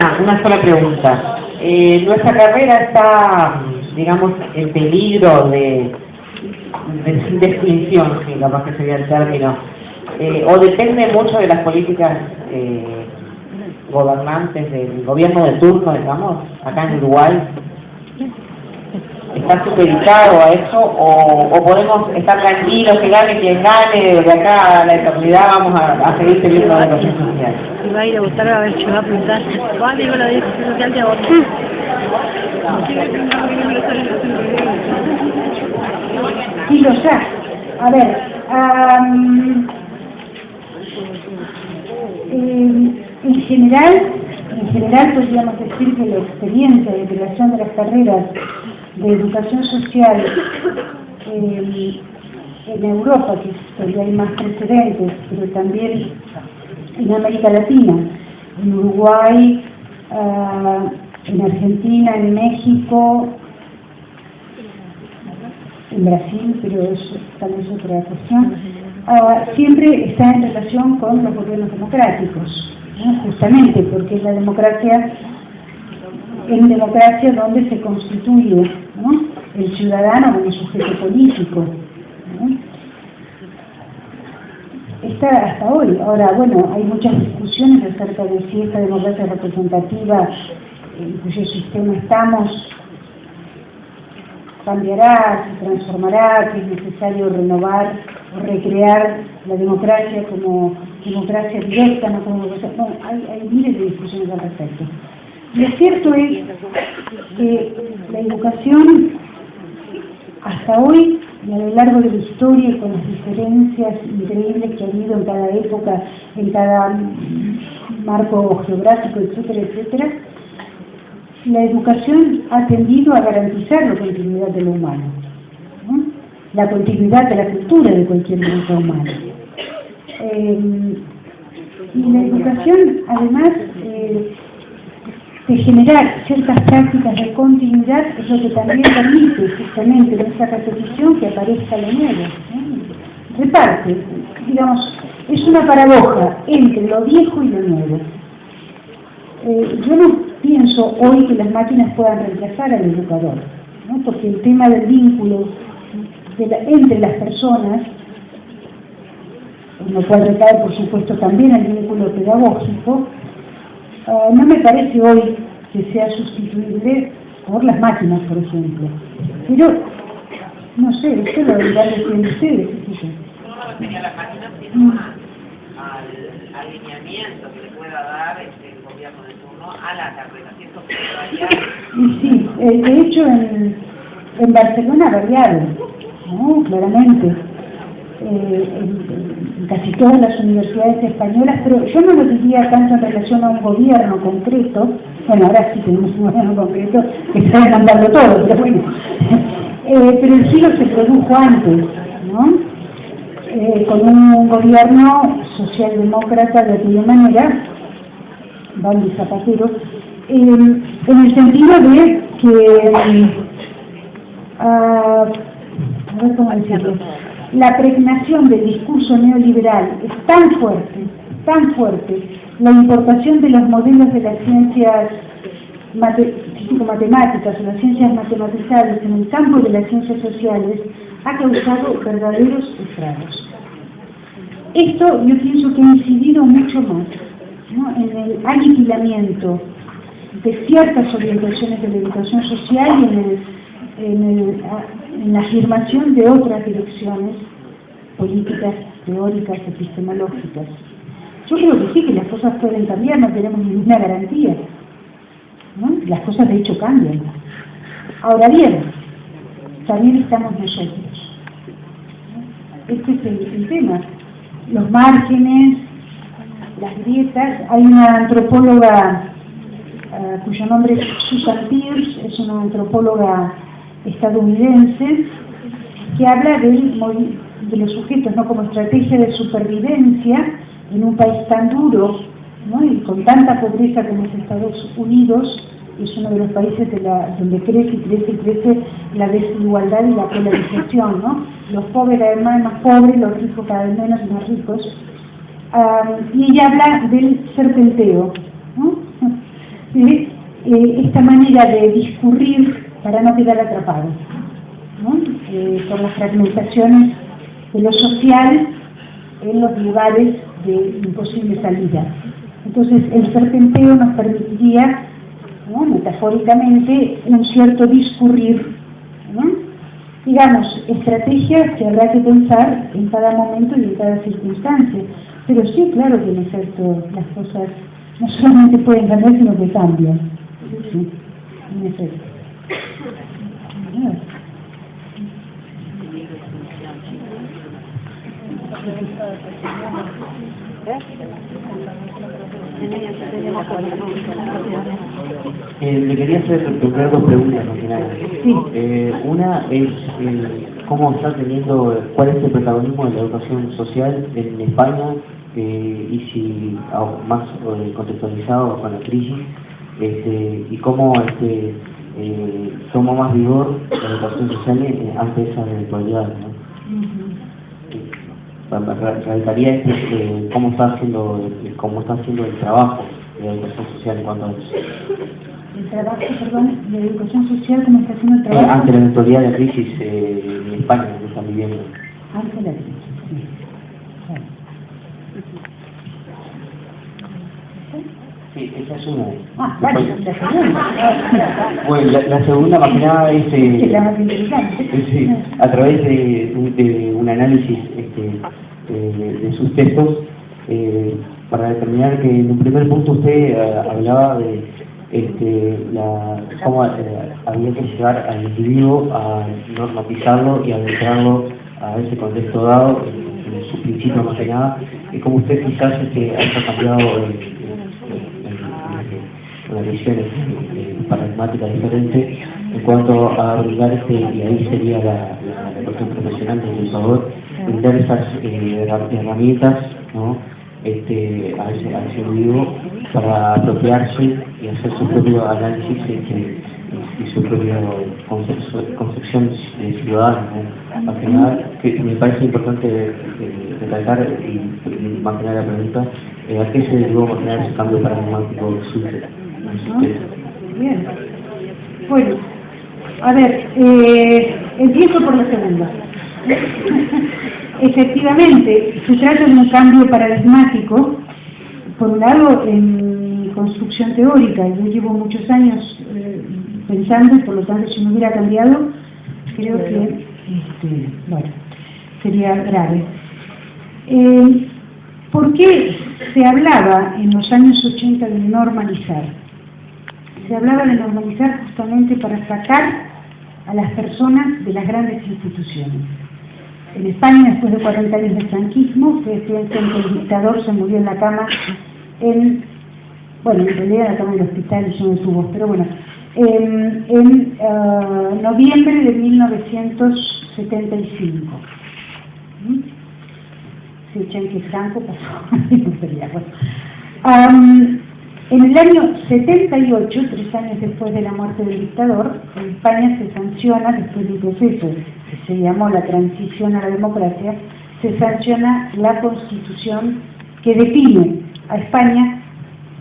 Una sola pregunta. Nuestra carrera está, digamos, en peligro de extinción, si capaz que sería el término, o depende mucho de las políticas gobernantes del gobierno de turno, digamos, acá en Uruguay. ¿Está supeditado a eso o podemos estar tranquilos que gane quien gane, de acá a la eternidad vamos a seguir teniendo la educación social? Si va a ir a votar, a ver si va a preguntar, ¿cuál digo la dirección social de votar? Sí, lo sé. A ver, en general podríamos decir que la experiencia de creación de las carreras de educación social en Europa, que todavía hay más precedentes, pero también en América Latina, en Uruguay, en Argentina, en México, en Brasil, pero eso tal vez otra cuestión, siempre está en relación con los gobiernos democráticos, ¿no? Justamente porque es la democracia, en democracia donde se constituye, ¿no?, el ciudadano como sujeto político, ¿no? Está hasta hoy. Ahora, bueno, hay muchas discusiones acerca de si esta democracia representativa, en cuyo sistema estamos, cambiará, se transformará, que es necesario renovar o recrear la democracia como democracia directa, no como democracia. Bueno, hay miles de discusiones al respecto. Lo cierto es que la educación, hasta hoy, a lo largo de la historia y con las diferencias increíbles que ha habido en cada época, en cada marco geográfico, etcétera, etcétera, la educación ha tendido a garantizar la continuidad de lo humano, ¿no?, la continuidad de la cultura de cualquier grupo humano. Y la educación, además, de generar ciertas prácticas de continuidad, es lo que también permite justamente en esa repetición que aparezca lo nuevo, ¿no? Reparte, digamos, es una paradoja entre lo viejo y lo nuevo. Yo no pienso hoy que las máquinas puedan reemplazar al educador, ¿no?, porque el tema del vínculo entre las personas no puede recaer, por supuesto, también el vínculo pedagógico. No me parece hoy que sea sustituible por las máquinas, por ejemplo. Pero, no sé, esto lo dirán ustedes. No me refería a las máquinas, sino al alineamiento que le pueda dar el gobierno de turno a la carrera. ¿Cierto que Sí, de hecho en Barcelona ha variado, ¿no?, claramente. En casi todas las universidades españolas, pero yo no lo diría tanto en relación a un gobierno concreto. Bueno, ahora sí tenemos un gobierno concreto que está demandando todo, pero bueno, pero el siglo se produjo antes, ¿no?, con un gobierno socialdemócrata de aquella manera, Valdi Zapatero, en el sentido de que, a ver cómo decirlo, la pregnación del discurso neoliberal es tan fuerte, la importación de los modelos de las ciencias físico-matemáticas o las ciencias matematizadas en el campo de las ciencias sociales ha causado verdaderos estragos. Esto yo pienso que ha incidido mucho más, ¿no?, en el aniquilamiento de ciertas orientaciones de la educación social y en la afirmación de otras direcciones políticas, teóricas, epistemológicas. Yo creo que sí, que las cosas pueden cambiar, no tenemos ninguna garantía, ¿no? Las cosas de hecho cambian. Ahora bien, también estamos nosotros. Este es el tema. Los márgenes, las grietas. Hay una antropóloga cuyo nombre es Susan Peirce, es una antropóloga estadounidense, que habla de los sujetos, ¿no?, como estrategia de supervivencia en un país tan duro, ¿no?, y con tanta pobreza como es Estados Unidos. Es uno de los países donde crece la desigualdad y la polarización, ¿no? Los pobres cada vez más pobres, los ricos cada vez menos y más ricos. Y ella habla del serpenteo, ¿no?, esta manera de discurrir para no quedar atrapado, ¿no? Por las fragmentaciones de lo social en los lugares de imposible salida. Entonces, el serpenteo nos permitiría, ¿no?, metafóricamente, un cierto discurrir, ¿no? Digamos, estrategias que habrá que pensar en cada momento y en cada circunstancia. Pero sí, claro que en efecto las cosas no solamente pueden cambiar, sino que cambian. Sí, en efecto. Le quería hacer dos preguntas al final. Sí. Una es cómo está teniendo, cuál es el protagonismo de la educación social en España, y si más contextualizado con la crisis, y cómo tomó más vigor la educación social ante esa eventualidad, ¿no? Radicaría cómo está haciendo el trabajo de la educación social en cuanto a eso. El trabajo, perdón, de educación social, ¿cómo está haciendo el trabajo? Ante la eventualidad de la crisis en España que están viviendo. Ante la crisis, sí. Claro. Sí, esa es una. Vale, la segunda. Bueno, la segunda más que nada es Es la más interesante. a través de un análisis de sus textos, para determinar que en un primer punto usted hablaba de cómo había que llegar al individuo a normatizarlo y adentrarlo a ese contexto dado, en su principio más que nada, y como usted quizás haya cambiado las visiones paradigmáticas diferentes en cuanto a brindar y ahí sería la cuestión profesional del educador, brindar esas herramientas, ¿no?, a ese individuo para apropiarse y hacer su propio análisis y su propia concepción de ciudadano, ¿no? Al final, que me parece importante recalcar y mantener la pregunta, ¿a qué se derivó mantener ese cambio paradigmático que surge? Bien. Bueno, a ver, empiezo por la segunda. Efectivamente, se trata de un cambio paradigmático, por un lado en mi construcción teórica. Yo llevo muchos años pensando, y por lo tanto si no hubiera cambiado, creo que bueno, sería grave. ¿Por qué se hablaba en los años 80 de normalizar? Se hablaba de normalizar justamente para sacar a las personas de las grandes instituciones. En España, después de 40 años de franquismo, se piensa que el dictador se murió en la cama, en realidad en la cama del hospital y no tuvo, pero bueno, en noviembre de 1975. Si echan que Franco pasó, no sería bueno. En el año 78, 3 años después de la muerte del dictador, en España se sanciona, después de un proceso que se llamó la transición a la democracia, se sanciona la Constitución que define a España,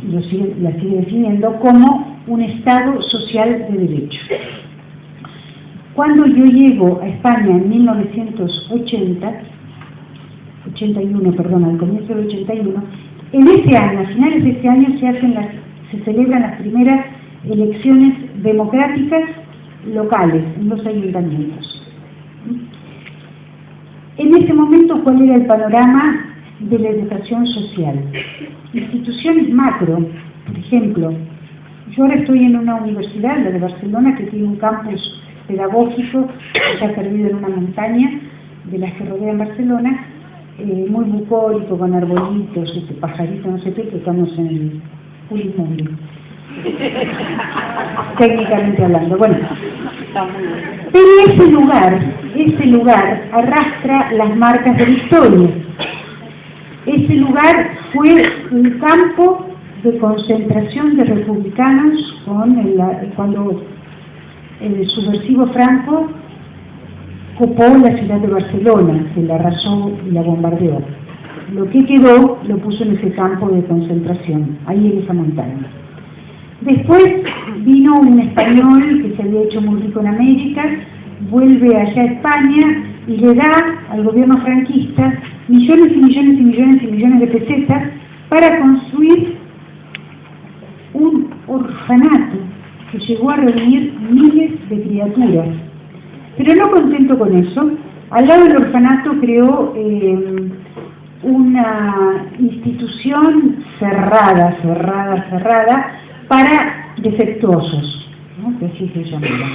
y la sigue definiendo, como un Estado social de derecho. Cuando yo llego a España en 1981, al comienzo del 81, en ese año, a finales de ese año, se celebran las primeras elecciones democráticas locales en los ayuntamientos. En ese momento, ¿cuál era el panorama de la educación social? Instituciones macro, por ejemplo, yo ahora estoy en una universidad, la de Barcelona, que tiene un campus pedagógico que está perdido en una montaña de las que rodean Barcelona, muy bucólico, con arbolitos, pajaritos, no sé qué, que estamos en el Pulimundo, técnicamente hablando. Bueno, pero ese lugar arrastra las marcas de la historia. Ese lugar fue un campo de concentración de republicanos cuando el subversivo Franco ocupó la ciudad de Barcelona, que la arrasó y la bombardeó. Lo que quedó lo puso en ese campo de concentración, ahí en esa montaña. Después vino un español que se había hecho muy rico en América, vuelve allá a España y le da al gobierno franquista millones y millones y millones y millones de pesetas para construir un orfanato que llegó a reunir miles de criaturas. Pero no contento con eso, al lado del orfanato creó una institución cerrada para defectuosos, ¿no? Que así se llamaba.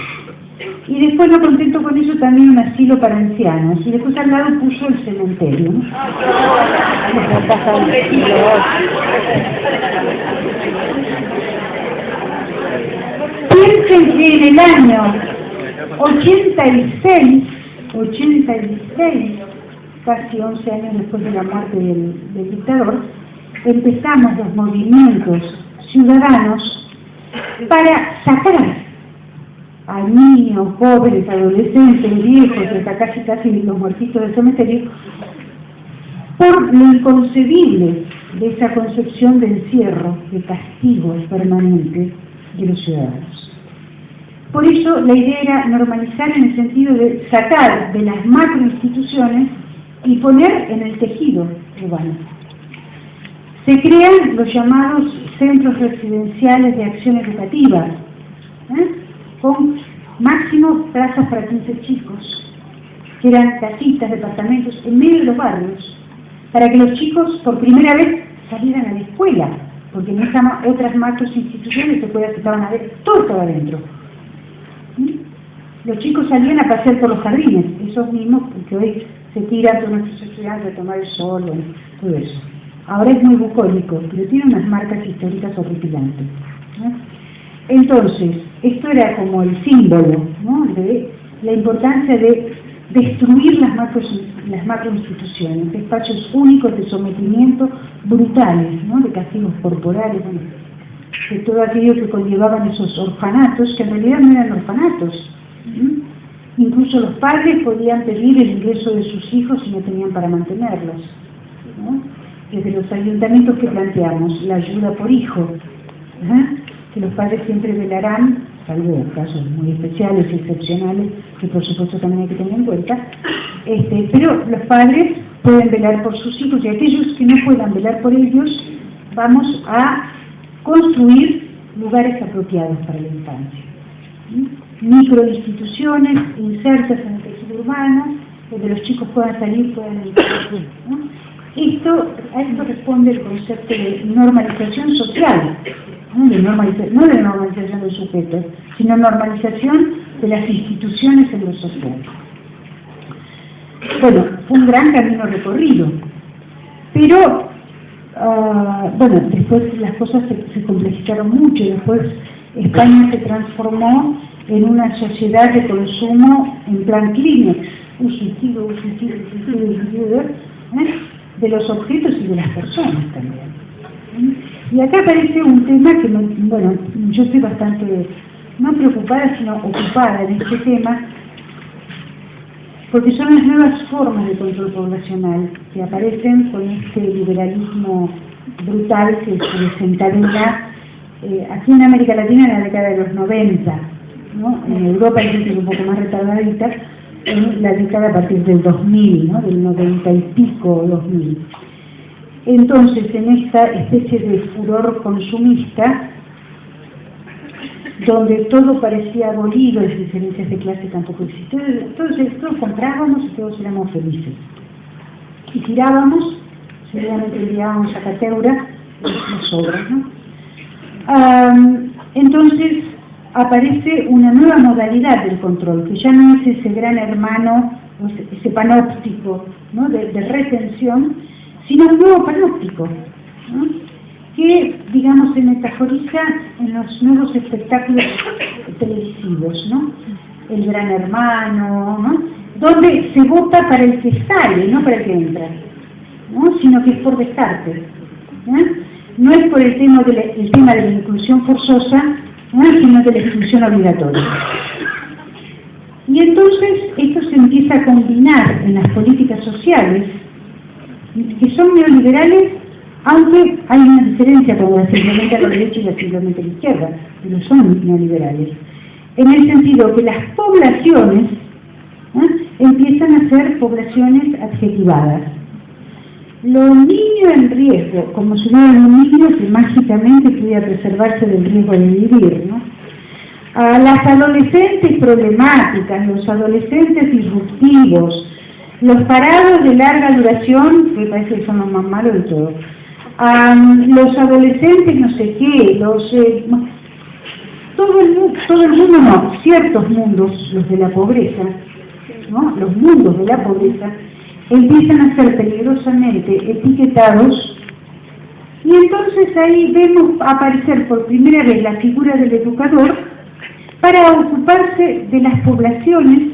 Y después, no contento con eso, también un asilo para ancianos. Y después al lado puso el cementerio, ¿no? Piensen que en el año 86, casi 11 años después de la muerte del dictador, empezamos los movimientos ciudadanos para sacar a niños, jóvenes, adolescentes, viejos, hasta casi los muertitos del cementerio, por lo inconcebible de esa concepción de encierro, de castigo permanente de los ciudadanos. Por eso la idea era normalizar en el sentido de sacar de las macroinstituciones y poner en el tejido urbano. Se crean los llamados centros residenciales de acción educativa, con máximo plazas para 15 chicos, que eran casitas, departamentos, en medio de los barrios, para que los chicos por primera vez salieran a la escuela, porque en esas otras macros instituciones se estaban a ver, todo estaba adentro. Los chicos salían a pasear por los jardines, esos mismos que hoy se tiran todos nuestros estudiantes a tomar el sol, todo eso. Ahora es muy bucólico, pero tiene unas marcas históricas horripilantes, ¿no? Entonces, esto era como el símbolo, ¿no?, de la importancia de destruir las macroinstituciones, espacios únicos de sometimiento brutales, ¿no?, de castigos corporales, bueno, de todo aquello que conllevaban esos orfanatos, que en realidad no eran orfanatos. Incluso los padres podían pedir el ingreso de sus hijos si no tenían para mantenerlos, ¿no? Desde los ayuntamientos que planteamos, la ayuda por hijo, que los padres siempre velarán, salvo casos muy especiales y excepcionales, que por supuesto también hay que tener en cuenta, pero los padres pueden velar por sus hijos, y aquellos que no puedan velar por ellos, vamos a construir lugares apropiados para la infancia. Microinstituciones insertas en el tejido urbano, donde los chicos puedan salir, puedan entrar, ¿no? A esto responde el concepto de normalización social, no de normalización del sujeto, sino normalización de las instituciones en lo social. Bueno, fue un gran camino recorrido, pero bueno, después las cosas se complejizaron mucho, y después España se transformó en una sociedad de consumo en plan Kleenex, de los objetos y de las personas también. Y acá aparece un tema que, bueno, yo estoy bastante, no preocupada, sino ocupada en este tema, porque son las nuevas formas de control poblacional que aparecen con este liberalismo brutal que se desencadena aquí en América Latina en la década de los 90, ¿no? En Europa es un poco más retardadita, en la década a partir del 2000, ¿no?, del 90 y pico, 2000. Entonces, en esta especie de furor consumista, donde todo parecía abolido, las diferencias de clase tampoco existían, todos comprábamos y todos éramos felices. Y tirábamos, seguramente enviábamos a Cateura las obras, ¿no? Entonces, aparece una nueva modalidad del control, que ya no es ese gran hermano, ese panóptico, ¿no?, de retención, sino un nuevo panóptico, ¿no?, que, digamos, se metaforiza en los nuevos espectáculos televisivos, ¿no? El gran hermano, ¿no?, donde se vota para el que sale, no para el que entra, ¿no?, sino que es por descarte, no es por el tema de la inclusión forzosa, sino de la exclusión obligatoria. Y entonces esto se empieza a combinar en las políticas sociales, que son neoliberales Aunque hay una diferencia con la simplemente a la derecha y la simplemente a la izquierda, que no son neoliberales, en el sentido que las poblaciones empiezan a ser poblaciones adjetivadas. Los niños en riesgo, como si fueran un niño que mágicamente pudiera preservarse del riesgo de vivir, ¿no? A las adolescentes problemáticas, los adolescentes disruptivos, los parados de larga duración, que parece que son los más malos de todo, los adolescentes no sé qué, todo el mundo no, ciertos mundos, los de la pobreza, ¿no? Los mundos de la pobreza, empiezan a ser peligrosamente etiquetados, y entonces ahí vemos aparecer por primera vez la figura del educador para ocuparse de las poblaciones,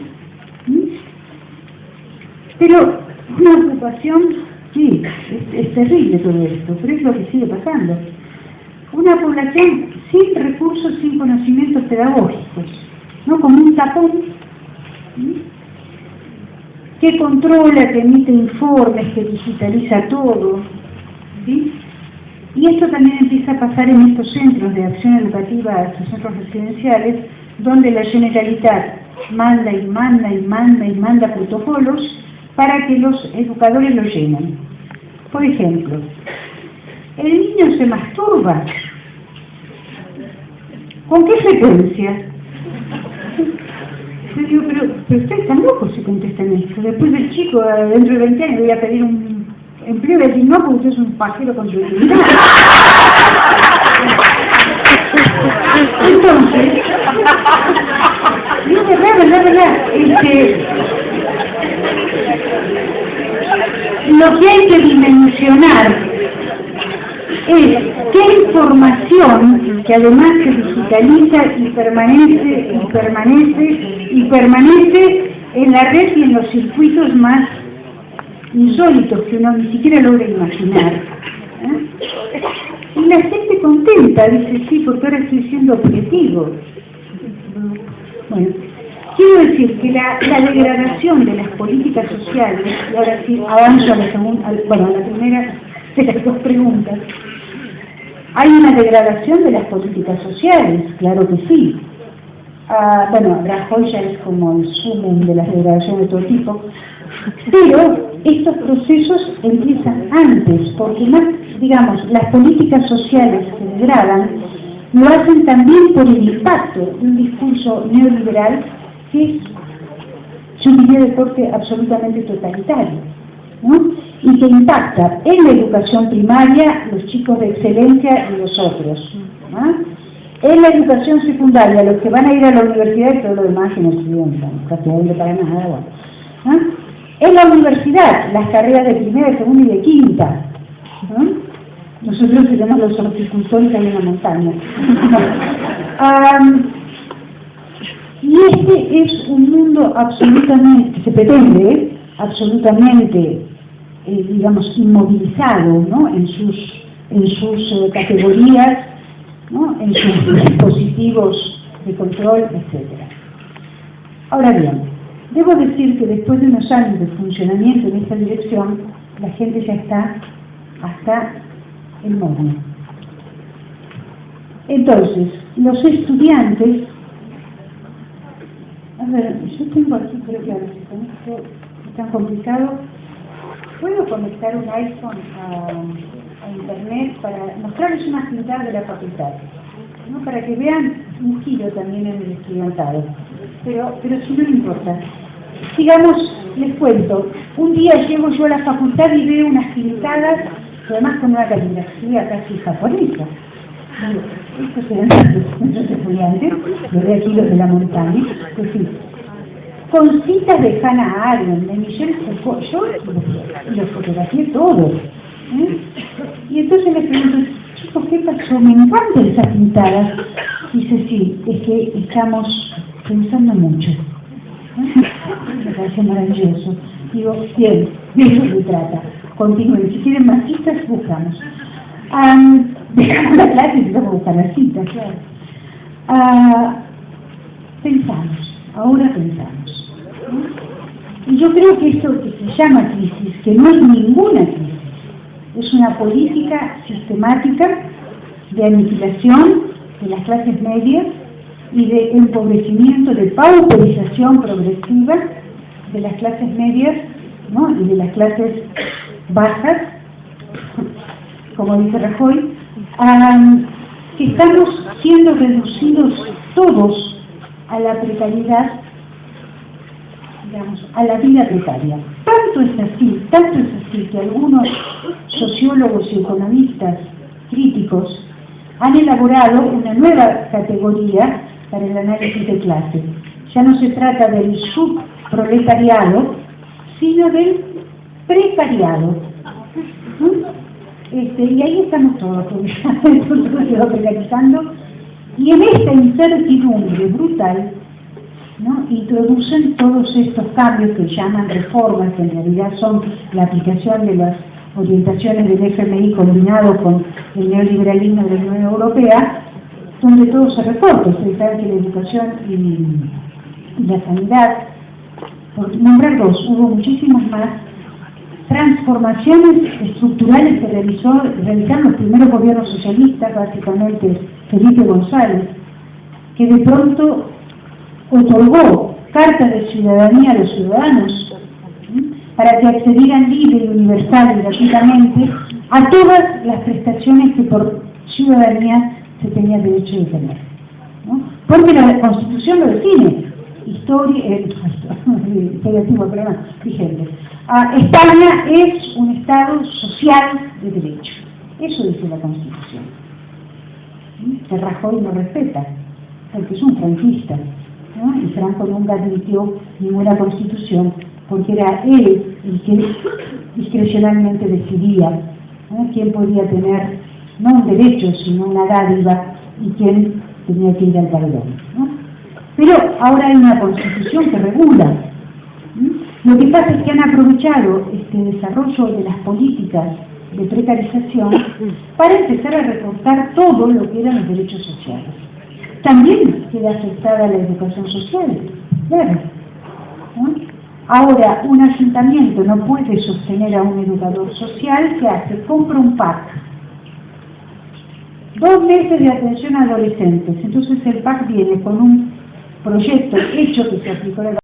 pero una ocupación, sí, es terrible todo esto, pero es lo que sigue pasando. Una población sin recursos, sin conocimientos pedagógicos, ¿no? Como un tapón, que controla, que emite informes, que digitaliza todo, ¿sí? Y esto también empieza a pasar en estos centros de acción educativa, estos centros residenciales, donde la Generalitat manda y manda y manda y manda protocolos para que los educadores lo llenen. Por ejemplo, el niño se masturba. ¿Con qué frecuencia? Yo digo, pero ustedes están locos si contestan esto. Después del chico, dentro de 20 años, voy a pedir un empleo y voy a decir, no, porque usted es un pajero con su utilidad. Entonces, es verdad, lo que hay que dimensionar es qué información, que además se digitaliza y permanece en la red y en los circuitos más insólitos que uno ni siquiera logra imaginar. Y la gente contenta, dice, sí, porque ahora estoy siendo objetivo. Bueno, quiero decir que la degradación de las políticas sociales, y ahora sí avanzo a la primera de las dos preguntas. ¿Hay una degradación de las políticas sociales? Claro que sí. Rajoy ya es como el sumum de las degradaciones de todo tipo, pero estos procesos empiezan antes, porque más, digamos, las políticas sociales que degradan lo hacen también por el impacto de un discurso neoliberal que es, yo diría, de corte absolutamente totalitario, ¿no? Y que impacta en la educación primaria, los chicos de excelencia y los otros, ¿no? En la educación secundaria, los que van a ir a la universidad y todo lo demás que no estudian, prácticamente para nada, ¿no? En la universidad, las carreras de primera, de segunda y de quinta, ¿no? Nosotros tenemos los horticultores ahí en la montaña. Y este es un mundo absolutamente, se pretende, absolutamente, digamos, inmovilizado, ¿no? En sus categorías, ¿no? En sus dispositivos de control, etc. Ahora bien, debo decir que después de unos años de funcionamiento en esta dirección, la gente ya está hasta el moño. Entonces, los estudiantes, a ver, yo tengo aquí, pero claro, si con esto es tan complicado, ¿puedo conectar un iPhone a internet para mostrarles una actividad de la facultad? ¿No? Para que vean un giro también en el estudiantado. Pero si no importa. Digamos, les cuento, un día llego yo a la facultad y veo unas pintadas, además con una caligrafía casi japonesa. Estos eran nuestros estudiantes, los de aquí, los de la montaña, pues sí, con citas de Hannah Arendt, de Michel Foucault, yo los fotografié todos. Y entonces les pregunto, chicos, ¿qué pasó? Me encantan esas pintadas. Dice, sí, es que estamos pensando mucho. Me parece maravilloso. Digo, bien, de eso se trata. Continúen, si quieren más citas, buscamos. Dejamos la clase y empezamos a buscar las citas, claro. Pensamos, ahora pensamos. Y yo creo que esto que se llama crisis, que no es ninguna crisis, Es una política sistemática de aniquilación de las clases medias y de empobrecimiento, de pauperización progresiva de las clases medias, ¿no? Y de las clases bajas, como dice Rajoy, que estamos siendo reducidos todos a la precariedad, digamos, a la vida precaria. Tanto es así que algunos sociólogos y economistas críticos han elaborado una nueva categoría para el análisis de clase. Ya no se trata del subproletariado, sino del precariado. Y ahí estamos todos, porque todo se va precarizando, y en esta incertidumbre brutal, ¿no?, introducen todos estos cambios que llaman reformas, que en realidad son la aplicación de las orientaciones del FMI combinado con el neoliberalismo de la Unión Europea, donde todo se recorta. Ustedes saben que la educación y la sanidad, por nombrar dos, hubo muchísimas más transformaciones estructurales que realizaron los primeros gobiernos socialistas, básicamente Felipe González, que de pronto otorgó cartas de ciudadanía a los ciudadanos, para que accedieran libre y universal y gratuitamente a todas las prestaciones que por ciudadanía se tenía derecho de tener, ¿no? Porque la Constitución lo define. Vigente. España es un Estado social de derecho. Eso dice la Constitución. Que Rajoy no respeta, porque es un franquista, ¿no? Y Franco nunca admitió ninguna Constitución, porque era él el que discrecionalmente decidía, ¿no?, quién podía tener no un derecho, sino una dádiva, y quién tenía que ir al perdón, ¿no? Pero ahora hay una Constitución que regula. Lo que pasa es que han aprovechado este desarrollo de las políticas de precarización para empezar a recortar todo lo que eran los derechos sociales. También queda afectada la educación social, claro, ¿no? Ahora, un ayuntamiento no puede sostener a un educador social. ¿Qué hace? Compra un pack. 2 meses de atención a adolescentes. Entonces el PAC viene con un proyecto hecho que se aplicó en